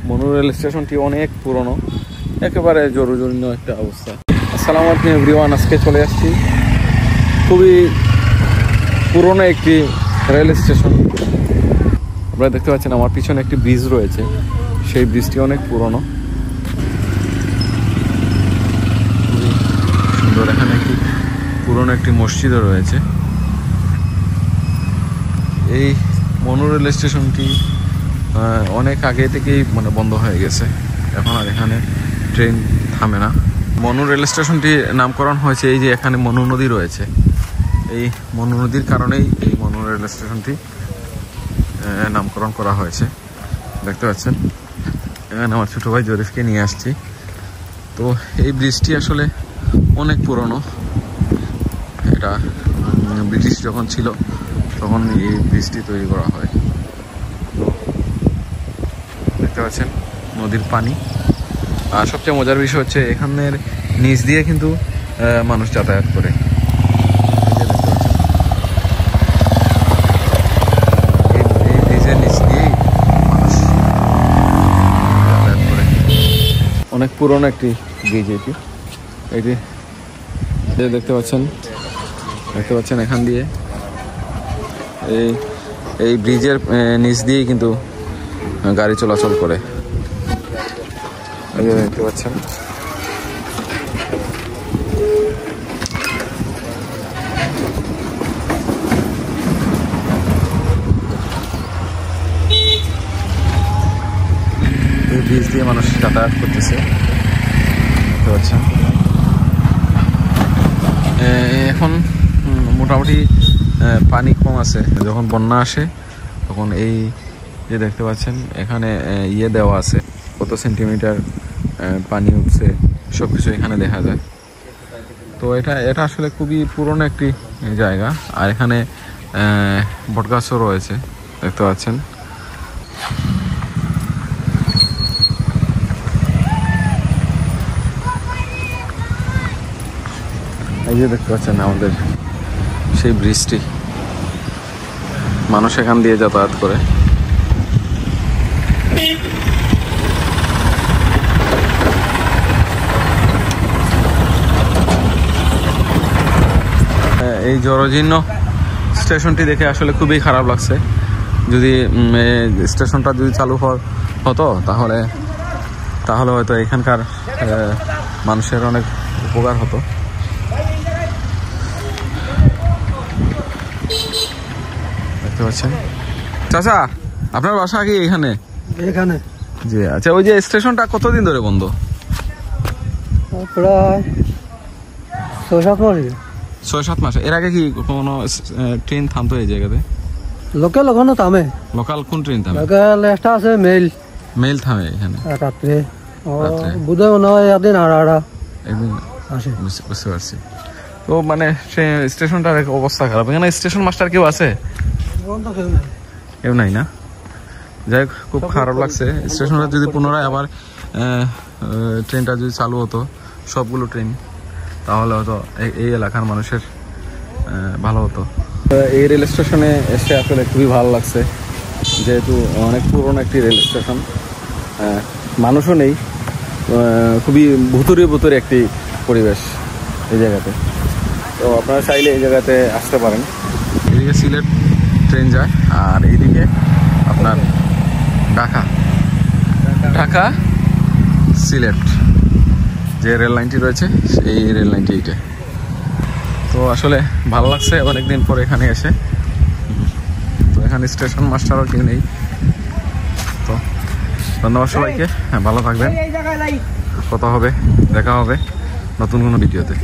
Manu rail স্টেশনটি অনেক পুরনো, একেবারে জরুরীর্ণ একটা অবস্থা। আসসালামু আলাইকুম এভরিওয়ান, আজকে চলে আসছি খুবই পুরনো একটি রেল স্টেশন। আপনারা দেখতে পাচ্ছেন আমার পিছনে একটি ব্রিজ রয়েছে, সেই ব্রিজটি অনেক পুরনো, খুবই সুন্দর। এখানে একটি পুরনো একটি মসজিদও রয়েছে। এই মনু রেল স্টেশনটি অনেক আগে থেকেই বন্ধ হয়ে গেছে, এখন আর এখানে ট্রেন থামে না। মনু রেল স্টেশনটি নামকরণ হয়েছে এই যে এখানে মনু নদী রয়েছে, এই মনু নদীর কারণেই এই মনু রেল স্টেশনটি নামকরণ করা হয়েছে। দেখতে পাচ্ছেন এখানে আমার ছোটো ভাই জরিফকে নিয়ে আসছি। তো এই ব্রিজটি আসলে অনেক পুরনো, এটা ব্রিটিশ যখন ছিল তখন এই ব্রিজটি তৈরি করা হয়। তো দেখতে পাচ্ছেন নদীর পানি, আর সবচেয়ে মজার বিষয় হচ্ছে এখানের নিচ দিয়ে কিন্তু মানুষ যাতায়াত করে। এই ব্রিজের নিচ দিয়েই মানুষ যাতায়াত করে। অনেক পুরনো একটি ব্রিজ এটি দেখতে পাচ্ছেন এখান দিয়ে এই ব্রিজের নিচ দিয়েই কিন্তু গাড়ি চলাচল করে। দেখতে পাচ্ছেন এই ব্রিজ দিয়ে মানুষ যাতায়াত করতেছে। দেখতে পাচ্ছেন এখন মোটামুটি পানি কম আছে। যখন বন্যা আসে তখন এই যে দেখতে পাচ্ছেন এখানে দেওয়া আছে, কত সেন্টিমিটার পানি উঠছে সব কিছু এখানে দেখা যায়। তো এটা আসলে খুবই পুরনো একটি জায়গা, আর এখানে বটগাছও রয়েছে, দেখতে পাচ্ছেন। এই যে দেখতে পাচ্ছেন আমাদের সেই ব্রিজটি, মানুষ এখান দিয়ে যাতায়াত করে। এই জরাজীর্ণ স্টেশনটি দেখে আসলে খুবই খারাপ লাগছে। যদি স্টেশনটা যদি চালু হতো তাহলে হয়তো এখানকার মানুষের অনেক উপকার হতো। দেখতে পাচ্ছেন চাচা, আপনার বাসা কি এখানে? জি আচ্ছা, ওই যে স্টেশনটা কতদিন ধরে বন্ধ? প্রায় 6-7 মাস। 6-7 মাস। এর আগে কি কোনো ট্রেন থামতো এই জায়গাতে? লোকাল ওখানে থামে। লোকাল কোন ট্রেন থামে? লোকাল একটা আছে মেল থামে এখানে রাত্রে। বুধবার মনে হয় একদিন একদিন আসে। বুঝতে পারছি। তো স্টেশনটার অবস্থা খারাপ। এখানে স্টেশন মাস্টার কেউ আছে? কেউ নাই না? যাই হোক, খুব খারাপ লাগছে। স্টেশনটা যদি পুনরায় আবার ট্রেনটা যদি চালু হতো, সবগুলো ট্রেন, তাহলে হয়তো এই এলাকার মানুষের ভালো হতো। এই রেল স্টেশনে এসে আসলে খুবই ভালো লাগছে, যেহেতু অনেক পুরনো একটি রেল স্টেশন, মানুষও নেই, খুবই ভুতুরে একটি পরিবেশ এই জায়গাতে। তো আপনারা চাইলে এই জায়গাতে আসতে পারেন। এদিকে সিলেট ট্রেন যায়, আর এইদিকে আপনার ঢাকা সিলেট যে রেল লাইনটি রয়েছে, এই রেল লাইনটি এইটা। তো আসলে ভালো লাগছে অনেকদিন পর এখানে এসে। তো এখানে স্টেশন মাস্টারও কেউ নেই। তো ধন্যবাদ সবাইকে, ভালো থাকবেন। দেখা হবে নতুন কোনো ভিডিওতে।